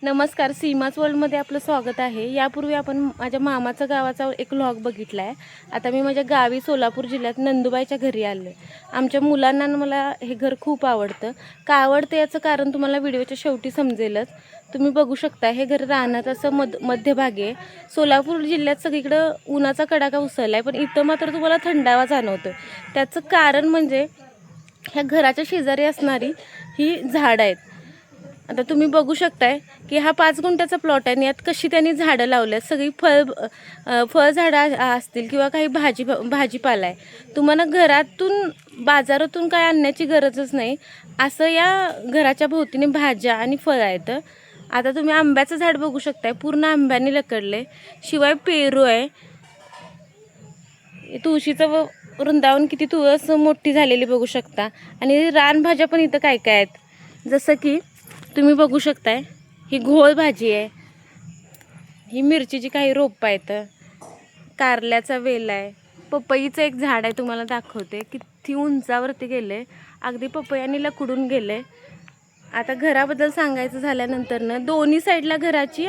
नमस्कार, सीमाच वर्ल्डमध्ये आपलं स्वागत आहे। यापूर्वी आपण माझ्या मामाचा गावाचा एक व्लॉग बघितला आहे। आता मी माझ्या गावी सोलापूर जिल्ह्यात नंदुबाईच्या घरी आले। आमच्या मुलांना मला हे घर खूप आवडतं। का आवडतं याचं कारण तुम्हाला व्हिडिओच्या शेवटी समजेलच। तुम्ही बघू शकता हे घर रानात असं मध्यभागी आहे। सोलापूर जिल्ह्यात सगळीकडे उन्हाचा कडाका उसळलाय, पण इथं मात्र तुम्हाला थंडावा जाणवतो। त्याचं कारण म्हणजे ह्या घराच्या शेजारी असणारी ही झाडं आहेत। आता तुम्ही बघू शकताय की हा 5 गुंठ्याचा प्लॉट आहे आणि यात कशी त्यांनी झाडं लावल्यात। सगळी फळझाडं असतील किंवा काही भाजीपाला आहे। तुम्हाला घरातून बाजारातून काय आणण्याची गरजच नाही, असं या घराच्या भोवतीने भाज्या आणि फळं आहेत। आता तुम्ही आंब्याचं झाड बघू शकताय, पूर्ण आंब्याने लकडले। शिवाय पेरू आहे, तुळशीचं वृंदावन किती तुळस मोठी झालेली बघू शकता। आणि रानभाज्या पण इथं काय काय आहेत, जसं की तुम्ही बघू शकताय ही घोळ भाजी आहे, ही मिरचीची काही रोपं आहेत, कारल्याचा वेल आहे, पपईचं एक झाड आहे। तुम्हाला दाखवते किती उंचावरती गेले, अगदी पपयांनी लकडून गेले। आता घराबद्दल सांगायचं झाल्यानंतर ना, दोन्ही साईडला घराची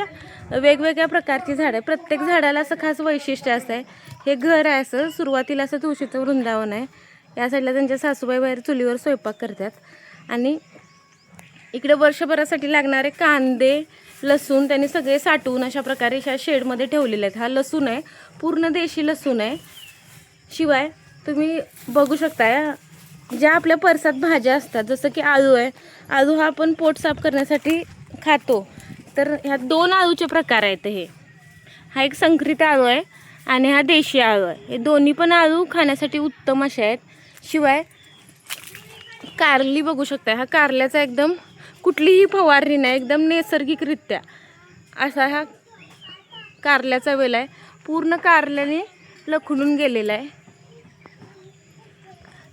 वेगवेगळ्या प्रकारची झाडं आहे। प्रत्येक झाडाला असं खास वैशिष्ट्य असं आहे। हे घर आहे असं सुरुवातीला असं तुळशीचं वृंदावन आहे। या साईडला त्यांच्या सासूबाई बाहेर चुलीवर स्वयंपाक करतात आणि इकडे वर्षभरासाठी लागणारे कांदे, लसूण त्यांनी सगळे साठवून अशा प्रकारे ह्या शेडमध्ये ठेवलेले आहेत। हा लसूण आहे, पूर्ण देशी लसूण आहे। शिवाय तुम्ही बघू शकता ज्या आपल्या परसात भाज्या असतात, जसं की आळू आहे। आळू हा आपण पोट साफ करण्यासाठी खातो, तर ह्या 2 आळूचे प्रकार आहेत। हा एक संकरित आळू आहे आणि हा देशी आळू आहे। हे दोन्ही पण आळू खाण्यासाठी उत्तम असे आहेत। शिवाय कारली बघू शकता, हा कारल्याचा एकदम कुठलीही फवारणी नाही, एकदम नैसर्गिकरित्या असा हा कारल्याचा वेल आहे। पूर्ण कारल्याने लखडून गेलेला आहे।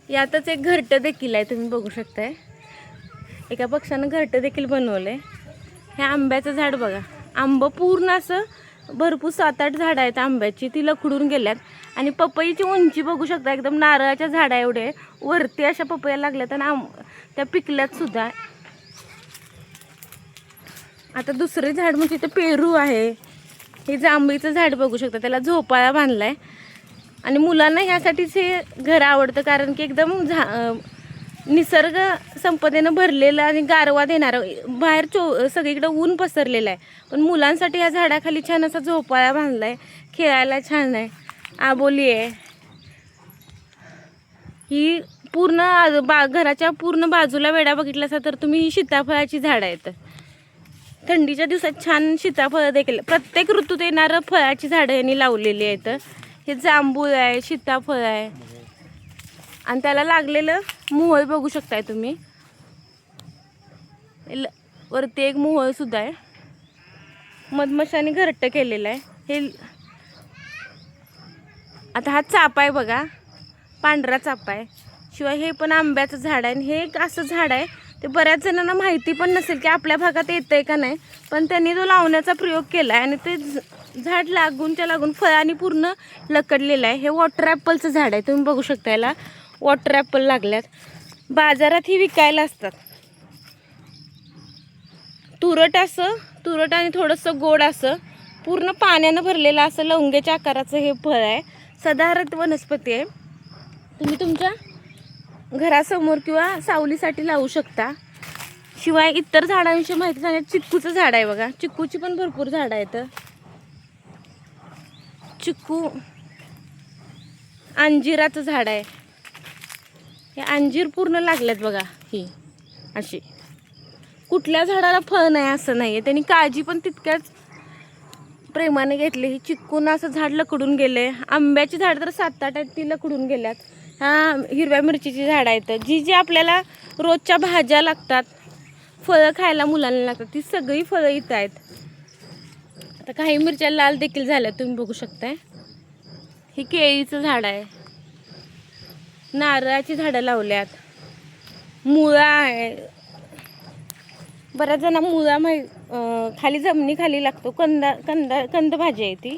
यातच एक घरटं देखील आहे, तुम्ही बघू शकताय। एका पक्षानं घरटं देखील बनवलंय। हे आंब्याचं झाड बघा, आंबं पूर्ण असं भरपूर 7-8 झाडं आहेत आंब्याची, ती लखडून गेल्यात। आणि पपईची उंची बघू शकता, एकदम नारळाच्या झाडा एवढे वरती अशा पपया लागल्यात आणि त्या पिकल्यात सुद्धा। आता दुसरे झाड म्हणजे इथे पेरू आहे। हे जांभळीचं झाड बघू शकता, त्याला झोपाळा बांधलाय। आणि मुलांना ह्यासाठीच हे घर आवडतं, कारण की एकदम निसर्ग संपदेनं भरलेलं आणि गारवा देणारं। बाहेर सगळीकडे ऊन पसरलेलं आहे, पण मुलांसाठी ह्या झाडाखाली छान असा झोपाळा बांधलाय, खेळायला छान आहे। आबोली आहे ही पूर्ण घराच्या पूर्ण बाजूला वेढा बघितला असा तर तुम्ही सीताफळाची झाडं आहेत। थंडीच्या दिवसात छान सीताफळ देखील, प्रत्येक ऋतूत येणारं फळाची झाडं यांनी लावलेली आहेत। हे जांभूळ आहे, सीताफळ आहे आणि त्याला लागलेलं मोहोळ बघू शकताय तुम्ही। वरती एक मोहोळ सुद्धा आहे, मधमाशाने घरटं केलेलं आहे। हे आता हा चाफा आहे बघा, पांढरा चाफा आहे। शिवाय हे पण आंब्याचं झाड आहे आणि हे एक असं झाड आहे ते बऱ्याच जणांना माहिती पण नसेल की आपल्या भागात येतंय का नाही, पण त्यांनी तो लावण्याचा प्रयोग केला आहे आणि ते झाड लागून फळांनी पूर्ण लकडलेलं आहे। हे वॉटर ॲपलचं झाड आहे, तुम्ही बघू शकता याला वॉटर ॲपल लागल्यात। बाजारात ही विकायला असतात। तुरट आणि थोडंसं गोड असं पूर्ण पाण्यानं भरलेलं असं लवंग्याच्या आकाराचं हे फळ आहे। सदाहरित वनस्पती आहे, तुम्ही तुमच्या घरासमोर किंवा सावलीसाठी लावू शकता। शिवाय इतर झाडांविषयी माहिती सांगण्यात चिक्कूचं झाड आहे बघा, चिक्कूची पण भरपूर झाडं आहेत। चिक्कू, अंजिराचं झाड आहे, हे अंजीर पूर्ण लागल्यात बघा। ही अशी कुठल्या झाडाला फळ नाही असं नाही आहे, त्यांनी काळजी पण तितक्याच प्रेमाने घेतली। ही चिक्कून असं झाड लकडून गेले। आंब्याची झाड तर 7-8 आहेत, ती लकडून गेल्यात। ह्या हिरव्या मिरचीची झाडं आहेत, जी आपल्याला रोजच्या भाज्या लागतात, फळं खायला मुलांना लागतात, ती सगळी फळं इथं आहेत। आता काही मिरच्या लाल देखील झाल्या, तुम्ही बघू शकताय। हे केळीचं झाड आहे, नारळाची झाडं लावल्यात, मुळा आहे। बऱ्याच जण मुळा खाली जमिनीखाली लागतो, कंद भाजी आहे ती,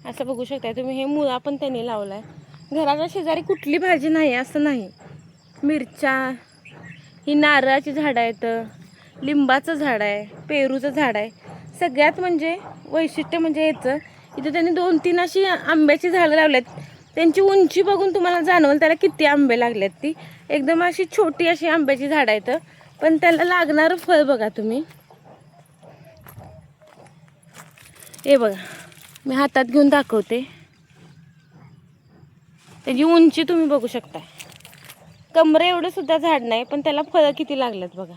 असं बघू शकताय तुम्ही। हे मुळा पण त्यांनी लावलाय। घराच्या शेजारी कुठली भाजी नाही असं नाही। मिरच्या, ही नारळाची झाडं आहेत, लिंबाचं झाड आहे, पेरूचं झाड आहे, सगळ्यात म्हणजे वैशिष्ट्य म्हणजे याचं, इथं त्यांनी 2-3 अशी आंब्याची झाडं लावल्यात. त्यांची उंची बघून तुम्हाला जाणवल त्याला किती आंबे लागलेत. ती एकदम अशी छोटी अशी आंब्याची झाडं आहेत, पण त्याला लागणारं फळ बघा तुम्ही. हे बघा, मी हातात घेऊन दाखवते. त्याची उंची तुम्ही बघू शकता. कमरे एवढं सुद्धा झाड नाही, पण त्याला फळं किती लागलेत बघा.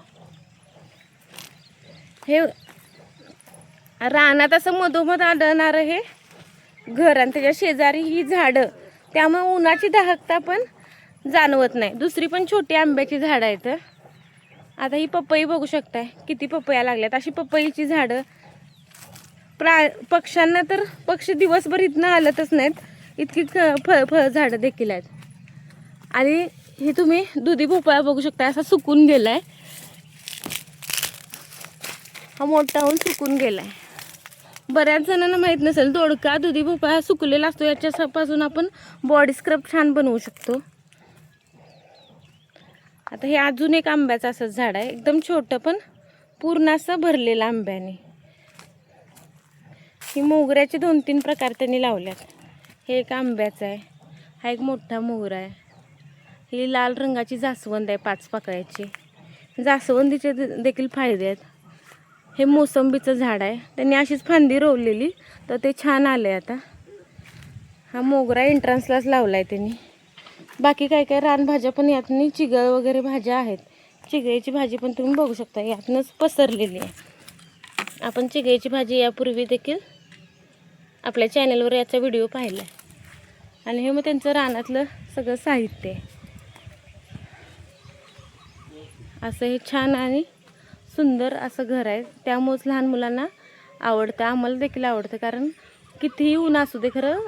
हे रानात असं मधोमध आढळणारं हे घर आणि त्याच्या शेजारी ही झाडं, त्यामुळे उन्हाची दाहकता पण जाणवत नाही. दुसरी पण छोटी आंब्याची झाडं आहेत. आता ही पपई बघू शकताय किती पपया लागल्यात. अशी पपईची झाडं पक्ष्यांना तर पक्षी दिवसभर इथनं हलतच नाहीत, इतकी फळ झाडं देखील आहेत. आणि हे तुम्ही दुधी भोपळा बघू शकता, असा सुकून गेलाय. हा मोठा होऊन सुकून गेलाय. बऱ्याच जणांना माहीत नसेल, दोडका दुधी भोपळा सुकलेला असतो, याच्यापासून आपण बॉडी स्क्रब छान बनवू शकतो. आता हे अजून एक आंब्याचं असं झाड आहे, एकदम छोटं पण पूर्ण असं भरलेलं आंब्याने. ही मोगऱ्याचे 2-3 प्रकार त्यांनी लावल्यात. हे एक आंब्याचं आहे, हा एक मोठा मोगरा आहे. ही लाल रंगाची जास्वंद आहे 5 पाकळ्याची. जास्वंदीचे देखील फायदे आहेत. हे मोसंबीचं झाड आहे, त्यांनी अशीच फांदी रोवलेली तर ते छान आले. आता हा मोगरा एंट्रन्सलाच लावला आहे त्यांनी. बाकी काय काय रानभाज्या पण यातनी चिगळ वगैरे भाज्या आहेत. चिगळीची भाजी पण तुम्ही बघू शकता, यातनंच पसरलेली आहे. आपण चिगळीची भाजी यापूर्वी देखील आपल्या चॅनलवर याचा व्हिडिओ पाहिला आहे. आणि हे मग त्यांचं रानातलं सगळं साहित्य आहे. असं हे छान आणि सुंदर असं घर आहे, त्यामुळेच लहान मुलांना आवडतं. आम्हाला देखील आवडतं, कारण कितीही ऊन असू दे खरं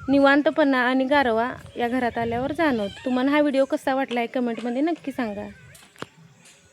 निवांतपणा आणि गारवा या घरात आल्यावर जाणवतं. तुम्हाला हा व्हिडिओ कसा वाटला आहे कमेंटमध्ये नक्की सांगा.